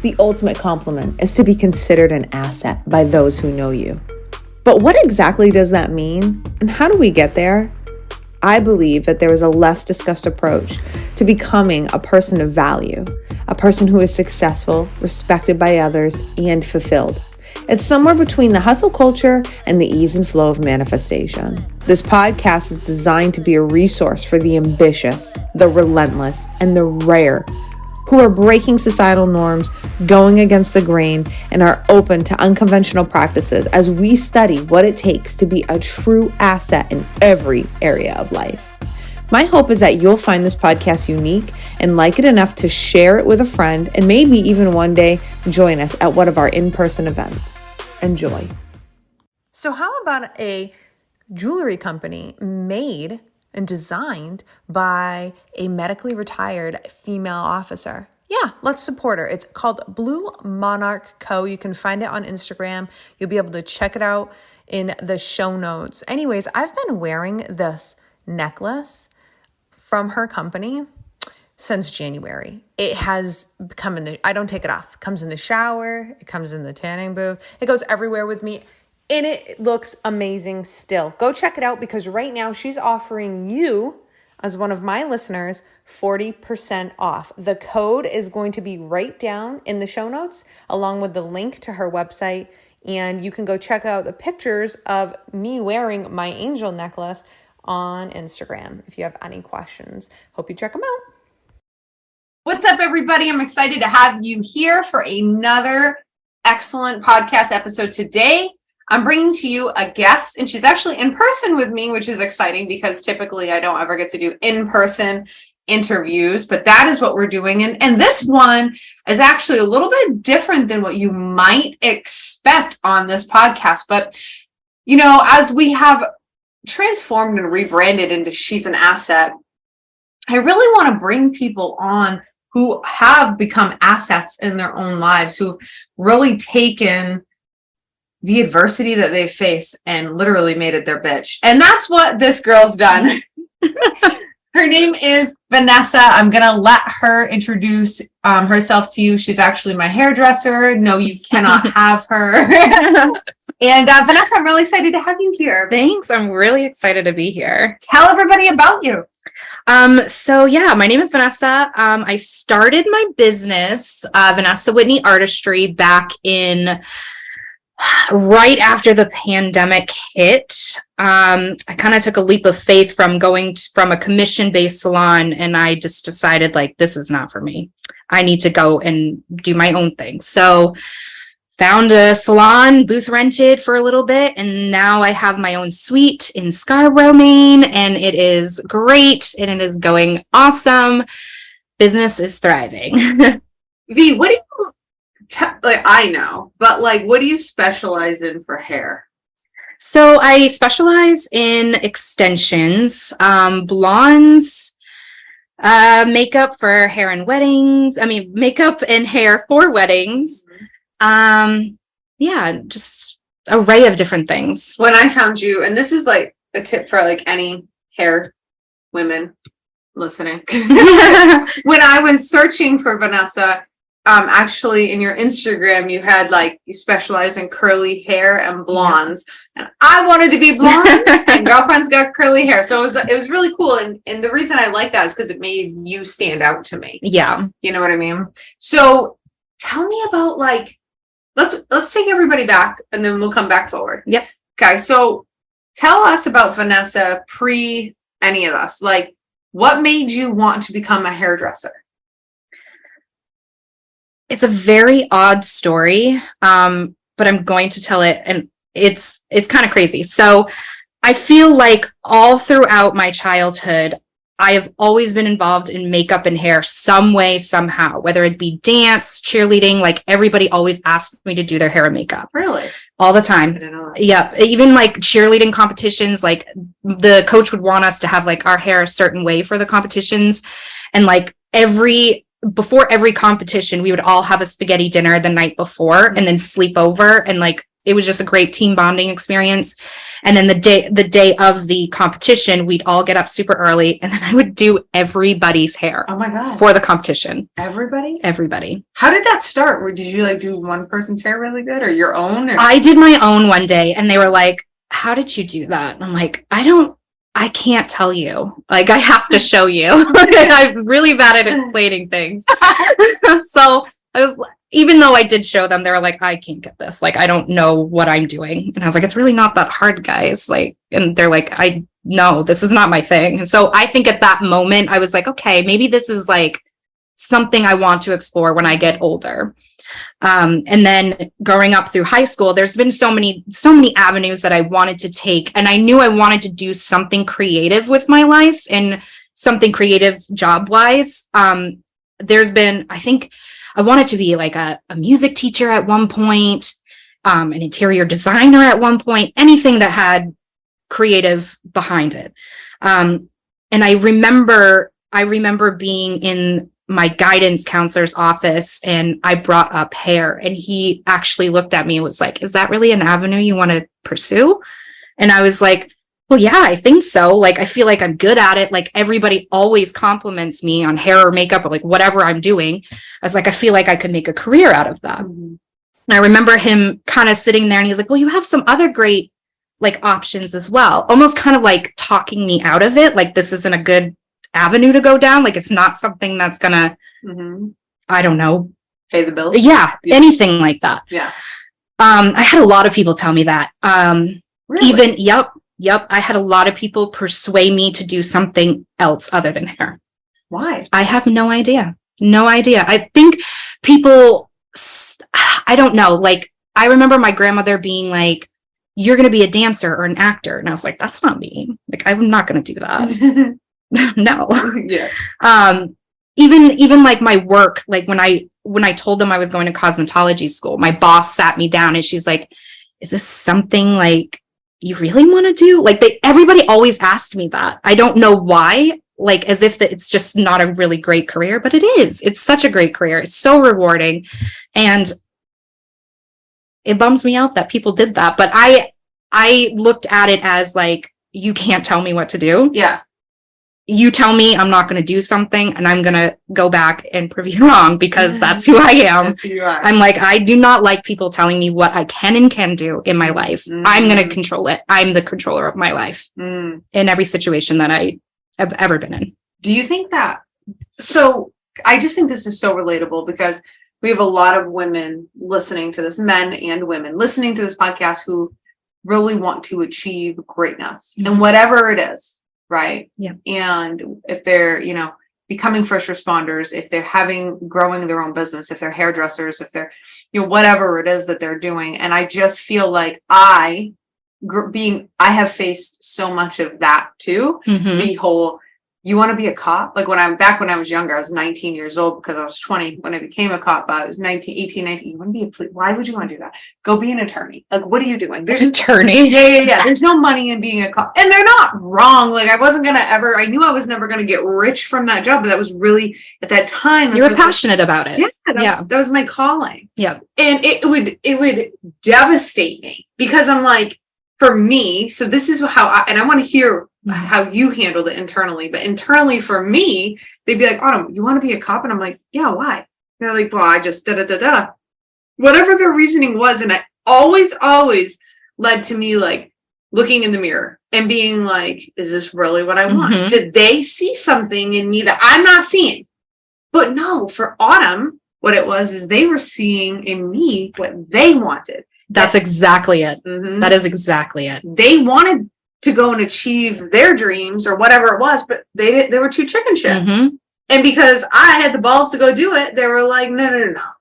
The ultimate compliment is to be considered an asset by those who know you. But what exactly does that mean? And how do we get there? I believe that there is a less discussed approach to becoming a person of value, a person who is successful, respected by others, and fulfilled. It's somewhere between the hustle culture and the ease and flow of manifestation. This podcast is designed to be a resource for the ambitious, the relentless, and the rare who are breaking societal norms, going against the grain, and are open to unconventional practices as we study what it takes to be a true asset in every area of life. My hope is that you'll find this podcast unique and like it enough to share it with a friend and maybe even one day join us at one of our in-person events. Enjoy. So how about a jewelry company made and designed by a medically retired female officer? Yeah, let's support her. It's called Blue Monarch Co. You can find it on Instagram. You'll be able to check it out in the show notes. Anyways, I've been wearing this necklace from her company since January. It has come I don't take it off. It comes in the shower. It comes in the tanning booth. It goes everywhere with me. And it looks amazing still. Go check it out because right now she's offering you, as one of my listeners, 40% off. The code is going to be right down in the show notes along with the link to her website. And you can go check out the pictures of me wearing my angel necklace on Instagram if you have any questions. Hope you check them out. What's up, everybody? I'm excited to have you here for another excellent podcast episode today. I'm bringing to you a guest, and she's actually in person with me, which is exciting because typically I don't ever get to do in-person interviews, but that is what we're doing. And this one is actually a little bit different than what you might expect on this podcast. But, you know, as we have transformed and rebranded into She's an Asset, I really want to bring people on who have become assets in their own lives, who've really taken the adversity that they face and literally made it their bitch. And that's what this girl's done. Her name is Vanessa. I'm going to let her introduce herself to you. She's actually my hairdresser. No, you cannot have her. And Vanessa, I'm really excited to have you here. Thanks. I'm really excited to be here. Tell everybody about you. So my name is Vanessa. I started my business, Vanessa Whitney Artistry, back in right after the pandemic hit. I kind of took a leap of faith from going from a commission-based salon, and I just decided, like, this is not for me. I need to go and do my own thing. So found a salon, booth rented for a little bit, and now I have my own suite in Scarborough, Maine, and it is great, and it is going awesome. Business is thriving. V, what do you I know, but what do you specialize in for hair? So I specialize in extensions, blondes, makeup for hair and weddings. Makeup and hair for weddings. Just array of different things. When I found you, and this is a tip for any hair women listening. When I was searching for Vanessa, actually in your Instagram, you had you specialize in curly hair and blondes, and I wanted to be blonde and girlfriend's got curly hair. So it was really cool. And the reason I like that is because it made you stand out to me. Yeah. You know what I mean? So tell me about let's take everybody back and then we'll come back forward. Yep. Okay. So tell us about Vanessa pre any of us. What made you want to become a hairdresser? It's a very odd story, but I'm going to tell it, and it's kind of crazy. So I feel like all throughout my childhood, I have always been involved in makeup and hair some way, somehow, whether it be dance, cheerleading. Everybody always asked me to do their hair and makeup. Really? All the time. I didn't know that. Yeah. Even cheerleading competitions, the coach would want us to have our hair a certain way for the competitions. And before every competition, we would all have a spaghetti dinner the night before and then sleep over. And it was just a great team bonding experience. And then the day of the competition, we'd all get up super early, and then I would do everybody's hair. Oh my God. For the competition. Everybody. How did that start? Or did you like do one person's hair really good, or your own? Or? I did my own one day, and they were like, how did you do that? And I'm like, I can't tell you. Like, I have to show you. I'm really bad at explaining things. So I was, even though I did show them, they were like, I can't get this. Like, I don't know what I'm doing. And I was like, it's really not that hard, guys. Like, and they're like, I know this is not my thing. And so I think at that moment, I was like, okay, maybe this is like something I want to explore when I get older. And then growing up through high school, there's been so many avenues that I wanted to take. And I knew I wanted to do something creative with my life and something creative job wise. There's been, I think I wanted to be like a music teacher at one point, an interior designer at one point, anything that had creative behind it. And I remember being in my guidance counselor's office, and I brought up hair, and he actually looked at me and was like, is that really an avenue you want to pursue? And I was like, well, yeah, I think so. Like, I feel like I'm good at it. Like, everybody always compliments me on hair or makeup or like whatever I'm doing. I was like, I feel like I could make a career out of that. Mm-hmm. And I remember him kind of sitting there, and he's like, well, you have some other great like options as well. Almost kind of like talking me out of it. Like, this isn't a good avenue to go down. Like, it's not something that's gonna, I don't know, pay the bills. Yeah, anything like that. Yeah. I had a lot of people tell me that. Really? Even, yep. I had a lot of people persuade me to do something else other than hair. Why? I have no idea. I think people, I don't know. Like, I remember my grandmother being like, you're going to be a dancer or an actor. And I was like, that's not me. Like, I'm not going to do that. No. Yeah. Even like my work, like when I told them I was going to cosmetology school, my boss sat me down and she's like, is this something like you really want to do? Like, everybody always asked me that. I don't know why, like, as if it's just not a really great career, but it is. It's such a great career. It's so rewarding. And it bums me out that people did that. But I looked at it as like, you can't tell me what to do. Yeah. You tell me I'm not going to do something, and I'm going to go back and prove you wrong, because that's who I am. That's who you are. I'm like, I do not like people telling me what I can and can do in my life. I'm going to control it. I'm the controller of my life in every situation that I have ever been in. Do you think that? So I just think this is so relatable, because we have a lot of women listening to this, men and women listening to this podcast, who really want to achieve greatness and whatever it is. Right. Yeah. And if they're, becoming first responders, if they're growing their own business, if they're hairdressers, if they're, whatever it is that they're doing. And I just feel like I have faced so much of that too. The whole, you want to be a cop? Like, when I was younger, I was 19 years old, because I was 20 when I became a cop. I was 18, 19. You want to be a police? Why would you want to do that? Go be an attorney. Like, what are you doing? There's an attorney. Yeah. There's no money in being a cop. And they're not wrong. Like, I knew I was never going to get rich from that job, but that was really, at that time. You were passionate about it. Yeah. That was my calling. Yeah. And it would devastate me, because I'm like, for me, so this is how I want to hear how you handled it internally, but internally for me, they'd be like, Autumn, you want to be a cop? And I'm like, yeah, why? They're like, well, I just whatever their reasoning was. And it always led to me like looking in the mirror and being like, is this really what I want? Did they see something in me that I'm not seeing? But no, for Autumn, what it was is they were seeing in me what they wanted. That's exactly it. That is exactly it. They wanted to go and achieve their dreams or whatever it was, but they were too chicken shit. And because I had the balls to go do it, they were like, no.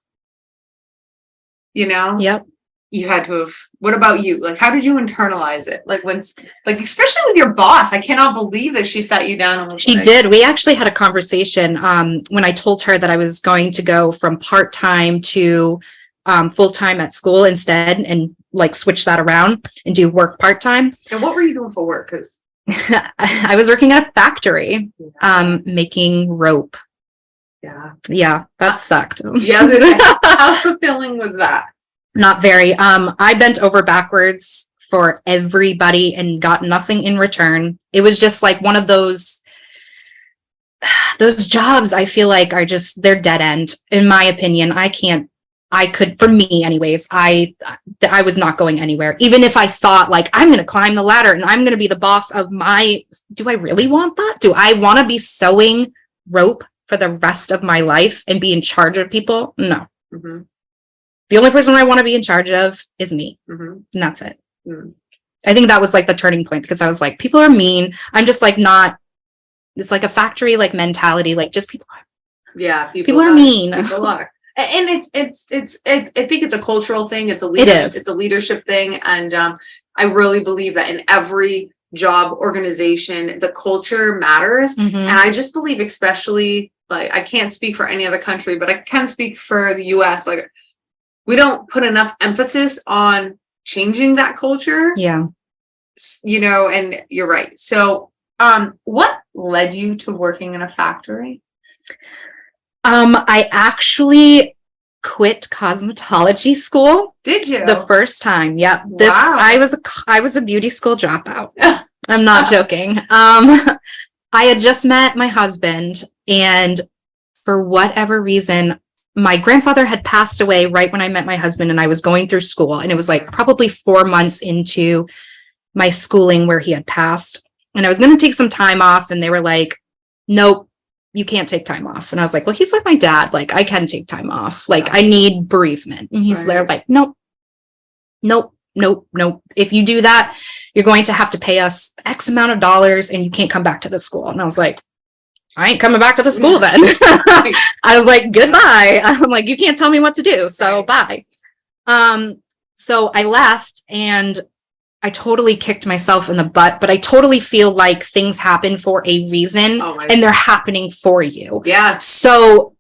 Yep. You had to have. What about you? Like, how did you internalize it? Like, especially with your boss, I cannot believe that she sat you down and was She did. We actually had a conversation when I told her that I was going to go from part-time to full-time at school instead, and like switch that around and do work part-time. And what were you doing for work? Because I was working at a factory, making rope. Yeah, that sucked. Yeah. How fulfilling was that? Not very. I bent over backwards for everybody and got nothing in return. It was just like one of those jobs I feel like are just, they're dead end. In my opinion, for me anyways, I was not going anywhere. Even if I thought like, I'm going to climb the ladder and I'm going to be the boss of do I really want that? Do I want to be sewing rope for the rest of my life and be in charge of people? No. Mm-hmm. The only person I want to be in charge of is me. Mm-hmm. And that's it. Mm-hmm. I think that was like the turning point, because I was like, people are mean. I'm just like, not, it's like a factory like mentality, like just people are. Yeah. People are mean. People are. And I think it's a cultural thing. It's a leadership thing. And I really believe that in every job organization, the culture matters. Mm-hmm. And I just believe, especially, like, I can't speak for any other country, but I can speak for the US. Like, we don't put enough emphasis on changing that culture. Yeah. And you're right. So, what led you to working in a factory? I actually quit cosmetology school. Did you? The first time. Yep. Wow. I was a beauty school dropout. I'm not joking. I had just met my husband, and for whatever reason, my grandfather had passed away right when I met my husband, and I was going through school, and it was like probably 4 months into my schooling where he had passed, and I was going to take some time off, and they were like, nope, you can't take time off. And I was like, well, he's like my dad. Like, I can take time off. Like, I need bereavement. And he's there like, nope. If you do that, you're going to have to pay us X amount of dollars and you can't come back to the school. And I was like, I ain't coming back to the school then. I was like, goodbye. I'm like, you can't tell me what to do. So bye. So I left, and I totally kicked myself in the butt, but I totally feel like things happen for a reason, and they're happening for you. Yeah. So,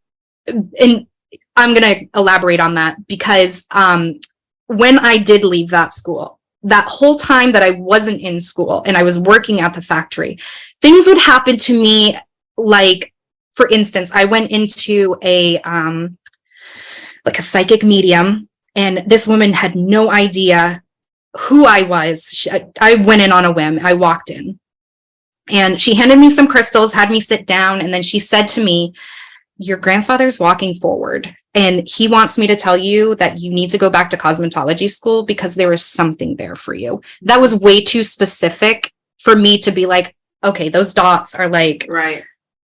and I'm going to elaborate on that, because when I did leave that school, that whole time that I wasn't in school and I was working at the factory, things would happen to me. Like, for instance, I went into a psychic medium, and this woman had no idea who I was. I went in on a whim. I walked in, and she handed me some crystals, had me sit down, and then she said to me, your grandfather's walking forward, and he wants me to tell you that you need to go back to cosmetology school because there is something there for you. That was way too specific for me to be like, okay, those dots are like, right,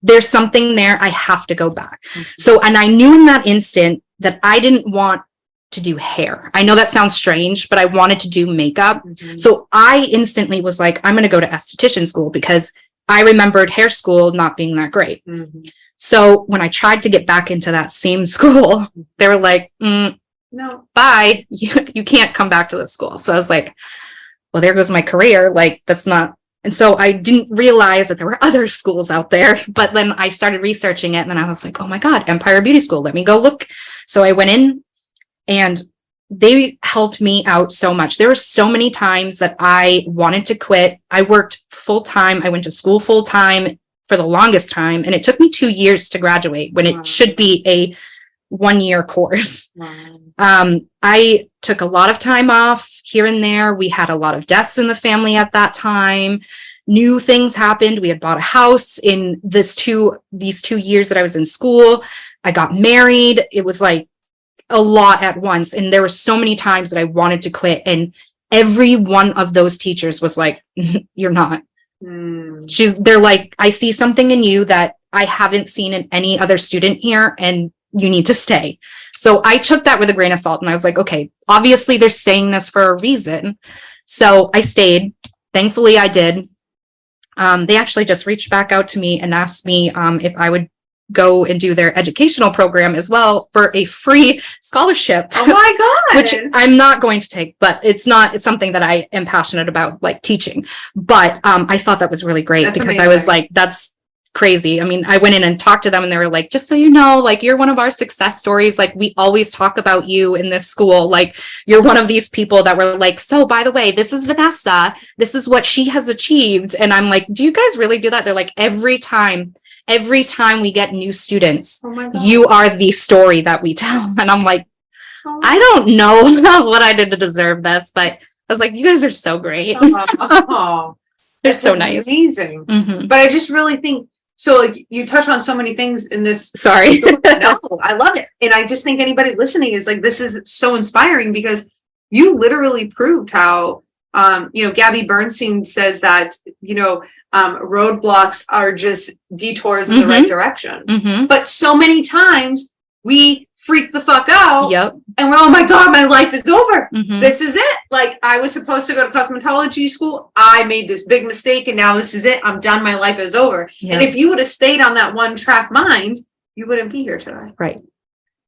there's something there. I have to go back. Mm-hmm. So, and I knew in that instant that I didn't want to do hair. I know that sounds strange, but I wanted to do makeup. Mm-hmm. So I instantly was like, I'm going to go to esthetician school, because I remembered hair school not being that great. Mm-hmm. So when I tried to get back into that same school, they were like, no, bye. You can't come back to the school. So I was like, well, there goes my career. Like, that's not. And so I didn't realize that there were other schools out there, but then I started researching it, and then I was like, oh my God, Empire Beauty School. Let me go look. So I went in, and they helped me out so much. There were so many times that I wanted to quit. I worked full time. I went to school full time for the longest time, and it took me 2 years to graduate when it should be a 1-year course. I took a lot of time off here and there. We had a lot of deaths in the family at that time. New things happened. We had bought a house in these 2 years that I was in school. I got married. It was like a lot at once. And there were so many times that I wanted to quit. And every one of those teachers was like, you're not. They're like, I see something in you that I haven't seen in any other student here, and you need to stay. So I took that with a grain of salt, and I was like, okay, obviously they're saying this for a reason. So I stayed. Thankfully I did. They actually just reached back out to me and asked me if I would go and do their educational program as well for a free scholarship. Oh my God. Which I'm not going to take, but it's something that I am passionate about, like teaching. But I thought that was really great. That's because amazing. I was like, that's crazy. I mean, I went in and talked to them, and they were like, just so you know, like, you're one of our success stories. Like, we always talk about you in this school. Like, you're one of these people that were like, so by the way, this is Vanessa. This is what she has achieved. And I'm like, do you guys really do that? They're like, every time we get new students, you are the story that we tell. And I'm like, I don't know what I did to deserve this, but was like, you guys are so great. Oh, They're so nice. Amazing. Mm-hmm. But I just really think, so like you touch on so many things in this. Sorry. No, I love it. And I just think anybody listening is like, this is so inspiring because you literally proved how, Gabby Bernstein says that, roadblocks are just detours in the right direction. Mm-hmm. But so many times we freak the fuck out. Yep. And we're, oh my God, my life is over. Mm-hmm. This is it. Like I was supposed to go to cosmetology school. I made this big mistake and now this is it. I'm done. My life is over. Yep. And if you would have stayed on that one track mind, you wouldn't be here today. Right.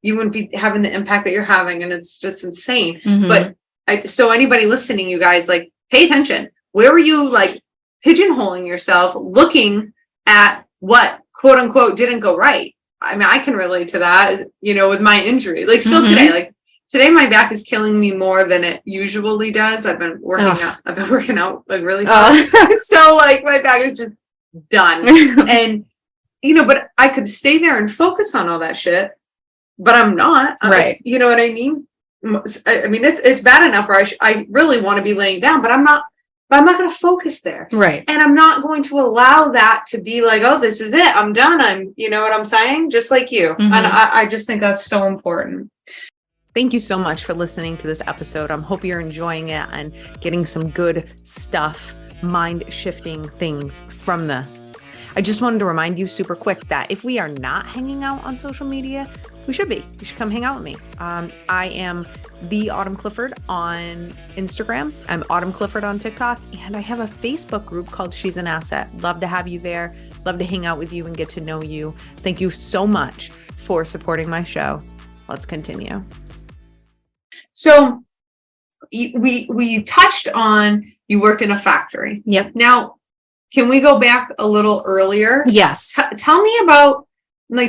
You wouldn't be having the impact that you're having. And it's just insane. Mm-hmm. But so anybody listening, you guys, like pay attention. Where were you like pigeonholing yourself, looking at what quote unquote didn't go right? I mean, I can relate to that, with my injury, like still today, like today, my back is killing me more than it usually does. I've been working out like really hard. So like my back is just done. And, but I could stay there and focus on all that shit, but I'm not. Right. You know what I mean? I mean, it's bad enough where I really want to be laying down, but I'm not going to focus there. Right. And I'm not going to allow that to be like, oh, this is it. I'm done. You know what I'm saying? Just like you. Mm-hmm. And I just think that's so important. Thank you so much for listening to this episode. I hope you're enjoying it and getting some good stuff, mind-shifting things from this. I just wanted to remind you super quick that if we are not hanging out on social media, we should be. You should come hang out with me. I am the Autumn Clifford on Instagram. I'm Autumn Clifford on TikTok. And I have a Facebook group called She's an Asset. Love to have you there. Love to hang out with you and get to know you. Thank you so much for supporting my show. Let's continue. So we touched on, you worked in a factory. Yep. Now, can we go back a little earlier? Yes. Tell me about,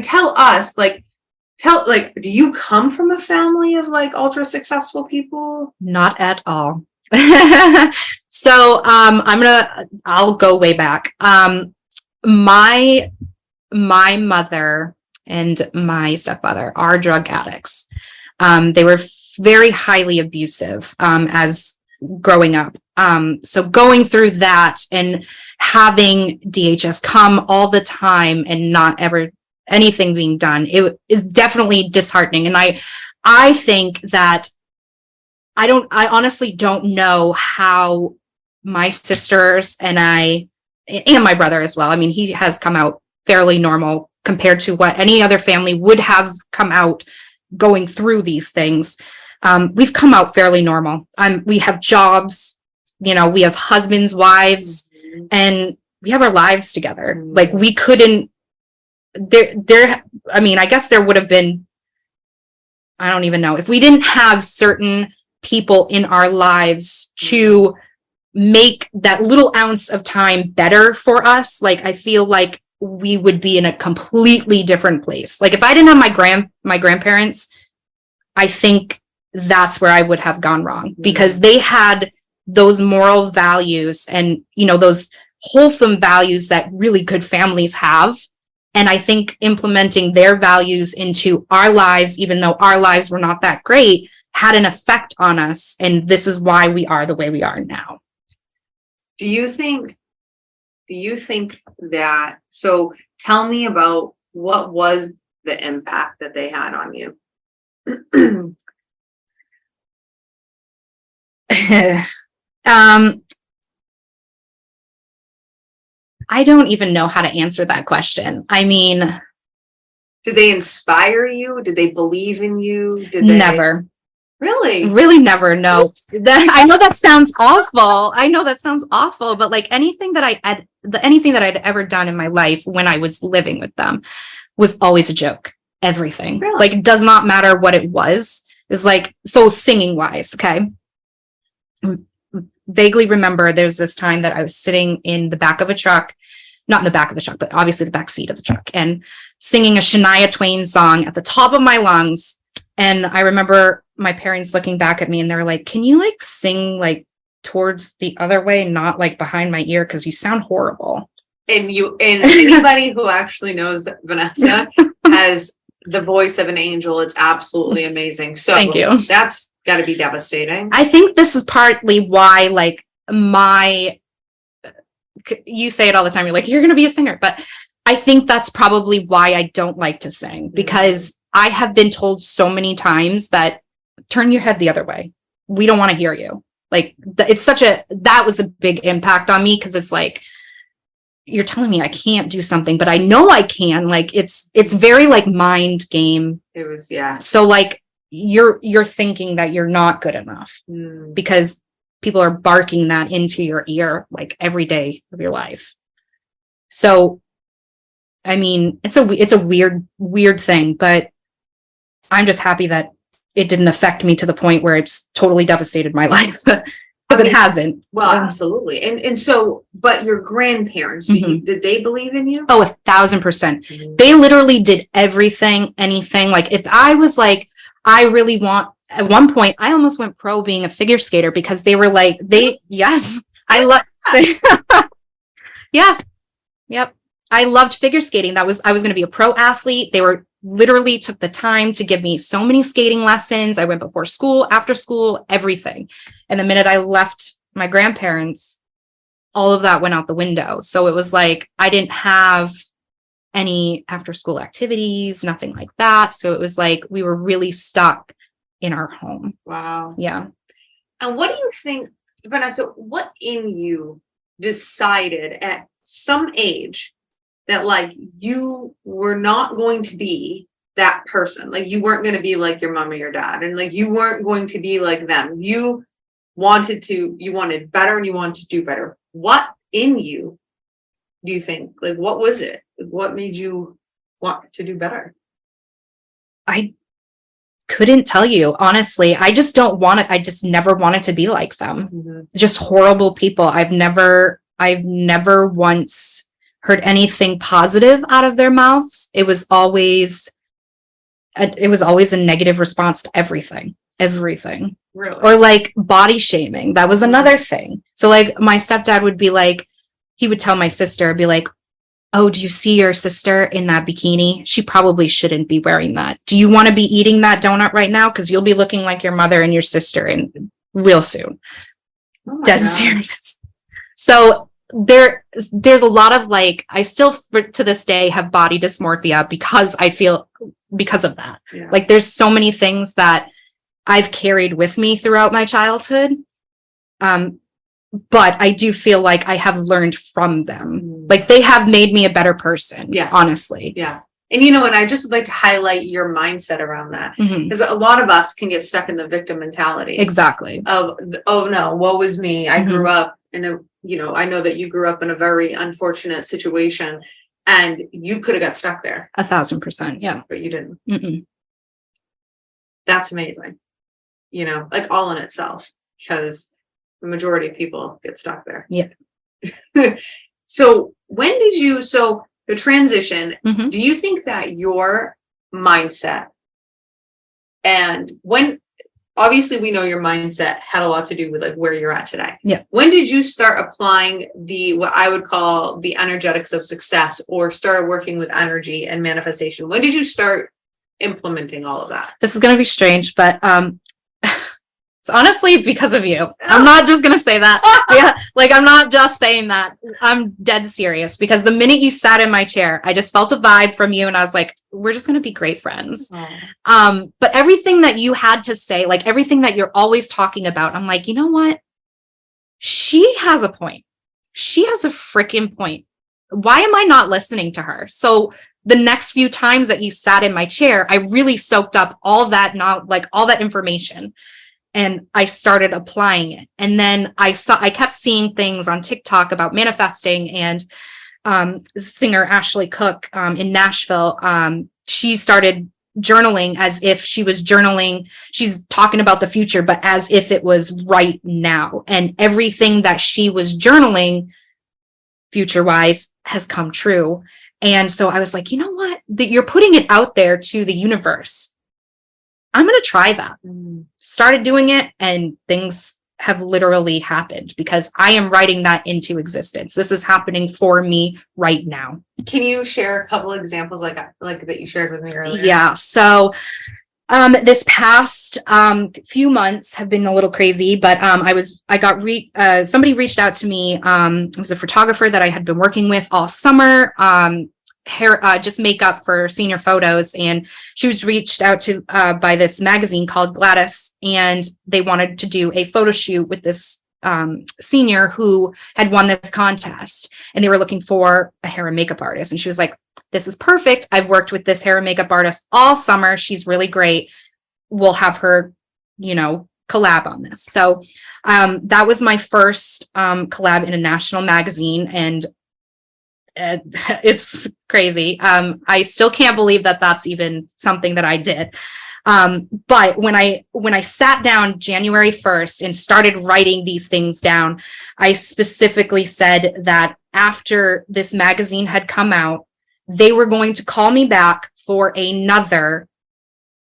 tell us, do you come from a family of ultra successful people? Not at all. So, I'll go way back. My mother and my stepfather are drug addicts. They were very highly abusive, as growing up. So going through that and having DHS come all the time and not ever anything being done, it is definitely disheartening. And I think that I honestly don't know how my sisters and my brother as well. I mean, he has come out fairly normal compared to what any other family would have come out going through these things. We've come out fairly normal. We have jobs, we have husbands, wives, and we have our lives together. Like we couldn't, I guess there would have been, I don't even know, if we didn't have certain people in our lives to make that little ounce of time better for us. Like, I feel like we would be in a completely different place. Like if I didn't have my grandparents, I think that's where I would have gone wrong, because they had those moral values and, those wholesome values that really good families have. And I think implementing their values into our lives, even though our lives were not that great, had an effect on us. And this is why we are the way we are now. Do you think that, so tell me about what was the impact that they had on you? I don't even know how to answer that question. I mean, did they inspire you? Did they believe in you? Never. Really never. No. I know that sounds awful. But like anything that I'd ever done in my life when I was living with them was always a joke. Everything. Really? Like, it does not matter what it was. It's like, so singing wise, okay. Vaguely remember there's this time that I was sitting in the back of a truck, not in the back of the truck, but obviously the back seat of the truck, and singing a Shania Twain song at the top of my lungs. And I remember my parents looking back at me and they're like, can you like sing like towards the other way, not like behind my ear, because you sound horrible. And anybody who actually knows that Vanessa has the voice of an angel. It's absolutely amazing. So Thank you. That's got to be devastating. I think this is partly why, like, you say it all the time. You're like, you're going to be a singer. But I think that's probably why I don't like to sing, because I have been told so many times that turn your head the other way. We don't want to hear you. Like, that was a big impact on me, because it's like, you're telling me I can't do something, but I know I can. Like, it's very like mind game. It was, yeah. So like you're thinking that you're not good enough because people are barking that into your ear like every day of your life. So, I mean, it's a weird thing, but I'm just happy that it didn't affect me to the point where it's totally devastated my life. Because it hasn't. Well, absolutely. And so, but your grandparents, did they believe in you? Oh, 1,000%. They literally did everything, anything. Like, if I was like, I really want, at one point, I almost went pro being a figure skater, because they were like, yes, I love, yeah, yep. I loved figure skating. I was going to be a pro athlete. They were literally took the time to give me so many skating lessons. I went before school, after school, everything. And the minute I left my grandparents, all of that went out the window. So it was like, I didn't have any after school activities, nothing like that. So it was like, we were really stuck in our home. Wow. Yeah. And what do you think, Vanessa, what in you decided at some age that like you were not going to be that person? Like, you weren't going to be like your mom or your dad, and like you weren't going to be like them. You wanted better, and you wanted to do better. What in you do you think, like, what was it? What made you want to do better? I couldn't tell you, honestly. I just never wanted to be like them. Just horrible people. I've never once heard anything positive out of their mouths. It was always a negative response to everything. Really? Or like body shaming. That was another thing. So like my stepdad would be like, he would tell my sister, be like, oh, do you see your sister in that bikini? She probably shouldn't be wearing that. Do you want to be eating that donut right now? Because you'll be looking like your mother and your sister in real soon. Dead serious. So there's a lot of like, I still to this day have body dysmorphia because of that. Yeah. Like, there's so many things that I've carried with me throughout my childhood. But I do feel like I have learned from them. Like, they have made me a better person. Yes. Honestly. Yeah. And and I just would like to highlight your mindset around that, because a lot of us can get stuck in the victim mentality. Exactly. Of, oh no, woe was me. I grew up in a, I know that you grew up in a very unfortunate situation, and you could have got stuck there. 1,000%. Yeah. But you didn't. That's amazing. Like, all in itself, because the majority of people get stuck there. Yeah. So the transition, do you think that your mindset, and obviously we know your mindset had a lot to do with like where you're at today. Yeah. When did you start applying what I would call the energetics of success, or started working with energy and manifestation? When did you start implementing all of that? This is going to be strange, but it's honestly because of you. I'm not just going to say that. Yeah, like, I'm not just saying that. I'm dead serious, because the minute you sat in my chair, I just felt a vibe from you, and I was like, we're just going to be great friends. But everything that you had to say, like everything that you're always talking about, I'm like, you know what? She has a point. She has a freaking point. Why am I not listening to her? So the next few times that you sat in my chair, I really soaked up all that information. And I started applying it. And then I kept seeing things on TikTok about manifesting, and singer Ashley Cook in Nashville, she started journaling as if she was journaling. She's talking about the future, but as if it was right now. And everything that she was journaling future-wise has come true. And so I was like, you know what? You're putting it out there to the universe. I'm going to try that. Started doing it, and things have literally happened because I am writing that into existence. This is happening for me right now. Can you share a couple examples like that you shared with me earlier? Yeah. So this past few months have been a little crazy, but somebody reached out to me. It was a photographer that I had been working with all summer, hair, just makeup for senior photos. And she was reached out to by this magazine called Gladys, and they wanted to do a photo shoot with this senior who had won this contest, and they were looking for a hair and makeup artist. And she was like, this is perfect. I've worked with this hair and makeup artist all summer. She's really great. We'll have her, collab on this. So that was my first collab in a national magazine, and it's crazy. I still can't believe that that's even something that I did. But when I sat down January 1st and started writing these things down, I specifically said that after this magazine had come out, they were going to call me back for another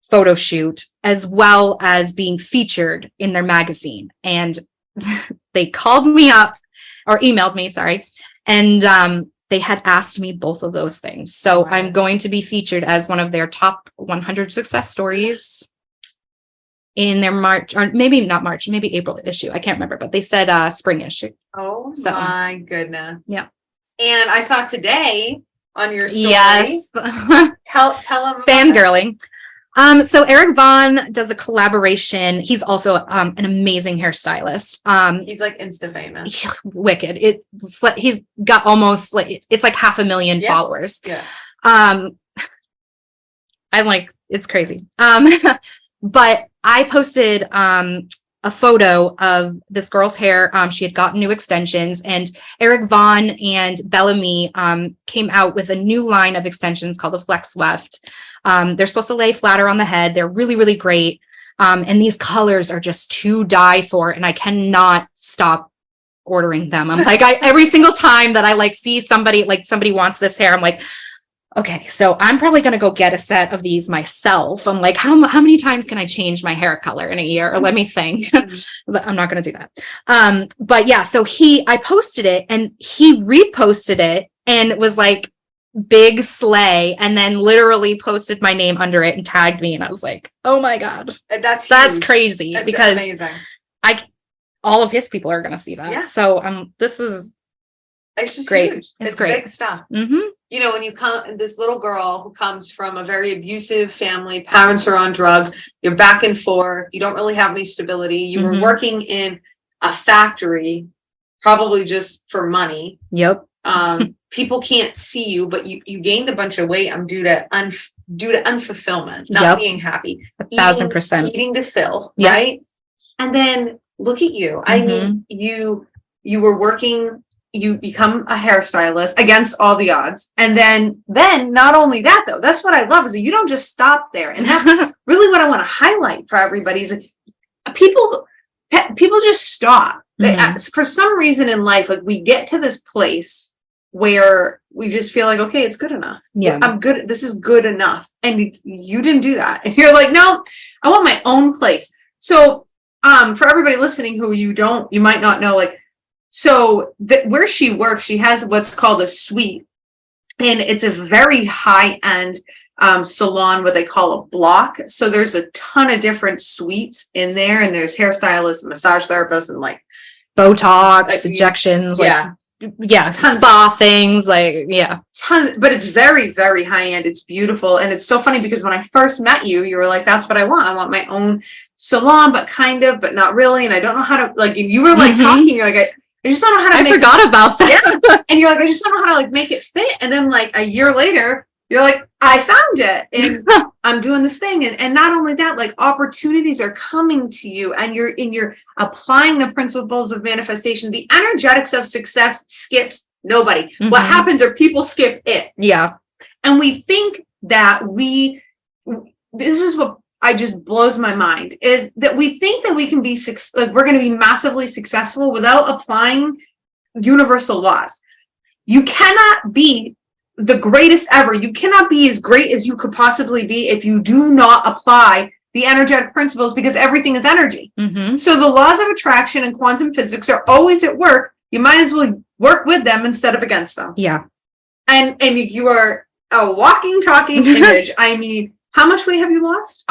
photo shoot, as well as being featured in their magazine. And they called me up, or emailed me, sorry. And they had asked me both of those things. So right. I'm going to be featured as one of their top 100 success stories in their March, or maybe not March, maybe April issue. I can't remember, but they said spring issue. Oh, so, my goodness. Yeah. And I saw today on your story. Yes. Tell them. Fangirling. So Eric Vaughn does a collaboration. He's also an amazing hairstylist. He's like Insta famous. Wicked. He's got almost it's like 500,000 followers. Yeah. I'm like, it's crazy. But I posted a photo of this girl's hair. She had gotten new extensions, and Eric Vaughn and Bellamy came out with a new line of extensions called the Flex Weft. They're supposed to lay flatter on the head. They're really, really great. And these colors are just to die for, and I cannot stop ordering them. I'm like, every single time that I see somebody wants this hair, I'm like, okay, so I'm probably going to go get a set of these myself. I'm like, how many times can I change my hair color in a year? Or let me think, but I'm not going to do that. But yeah, so I posted it, and he reposted it, and it was like, big slay, and then literally posted my name under it and tagged me, and I was like, oh my god, that's crazy. That's because amazing. All of his people are going to see that. Yeah. So this is it's just great. Huge. It's great. Big stuff. Mm-hmm. When you come, this little girl who comes from a very abusive family, parents are on drugs, you're back and forth, you don't really have any stability, you were working in a factory, probably just for money. Yep. People can't see you, but you gained a bunch of weight due to unfulfillment, not being happy. 1,000%. Eating to fill, right? And then look at you. I mean, you were working, you become a hairstylist against all the odds. And then not only that, though, that's what I love, is that you don't just stop there. And that's really what I want to highlight for everybody, is that people just stop. For some reason in life, we get to this place where we just feel like, okay, it's good enough. Yeah, I'm good. This is good enough. And you didn't do that. And you're like, no, I want my own place. So, for everybody listening who you might not know, where she works, she has what's called a suite, and it's a very high end salon, what they call a block. So there's a ton of different suites in there, and there's hairstylists, massage therapists, and Botox, injections, spa things, tons, but it's very, very high end. It's beautiful. And it's so funny because when I first met you, you were like, that's what I want my own salon, but not really. And I don't know how to, and you were talking, you're like, I just don't know how to forgot about that. Yeah. And you're like, I just don't know how to make it fit. And then a year later, you're like, I found it, and I'm doing this thing. And not only that, opportunities are coming to you, and you're applying the principles of manifestation. The energetics of success skips nobody. What happens are people skip it. Yeah. And we think that this is what just blows my mind, is that we think that we can be, we're going to be massively successful without applying universal laws. You cannot be the greatest ever. You cannot be as great as you could possibly be if you do not apply the energetic principles because everything is energy. Mm-hmm. So the laws of attraction and quantum physics are always at work. You might as well work with them instead of against them. Yeah. And you are a walking, talking image. I mean, how much weight have you lost?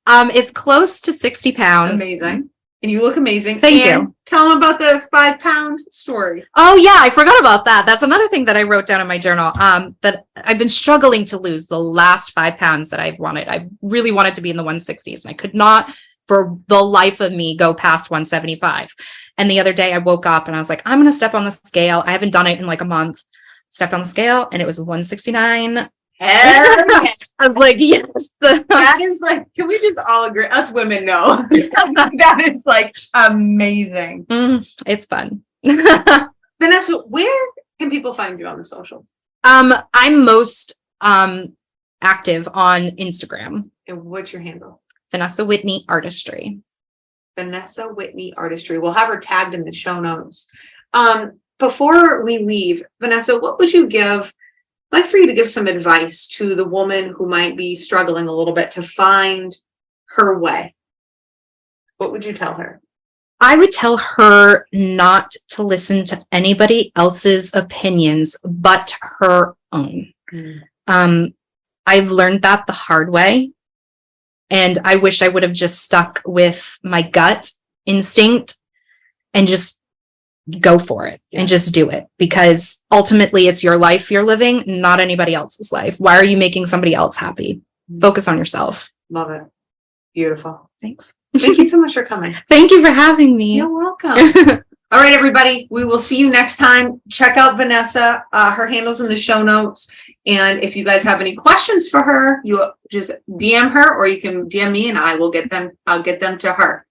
It's close to 60 pounds. Amazing. And you look amazing. Thank and you. Tell them about the 5-pound story. Oh yeah, I forgot about that. That's another thing that I wrote down in my journal. That I've been struggling to lose the last 5 pounds that I've wanted. I really wanted to be in the 160s, and I could not, for the life of me, go past 175. And the other day I woke up and I was like, I'm gonna step on the scale. I haven't done it in like a month. Stepped on the scale and it was 169. I was like, yes. That is like, can we just all agree? Us women know. That is like amazing. It's fun. Vanessa, where can people find you on the socials? I'm most active on Instagram. And what's your handle? Vanessa Whitney Artistry. Vanessa Whitney Artistry. We'll have her tagged in the show notes. Before we leave, Vanessa, what would you give? I'd like for you to give some advice to the woman who might be struggling a little bit to find her way. What would you tell her? I would tell her not to listen to anybody else's opinions but her own. I've learned that the hard way. And I wish I would have just stuck with my gut instinct and just go for it and just do it, because ultimately it's your life you're living, not anybody else's life. Why are you making somebody else happy? Focus on yourself. Love it. Beautiful. Thanks. Thank you so much for coming. Thank you for having me. You're welcome. All right, everybody. We will see you next time. Check out Vanessa. Her handle's in the show notes. And if you guys have any questions for her, you just DM her, or you can DM me and I'll get them to her.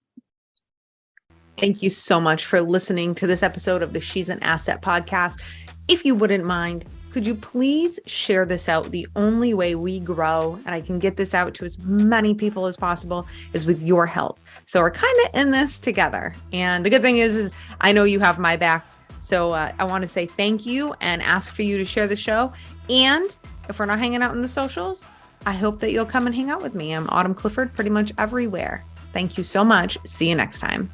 Thank you so much for listening to this episode of the She's an Asset podcast. If you wouldn't mind, could you please share this out? The only way we grow and I can get this out to as many people as possible is with your help. So we're kind of in this together. And the good thing is I know you have my back. So I want to say thank you and ask for you to share the show. And if we're not hanging out in the socials, I hope that you'll come and hang out with me. I'm Autumn Clifford pretty much everywhere. Thank you so much. See you next time.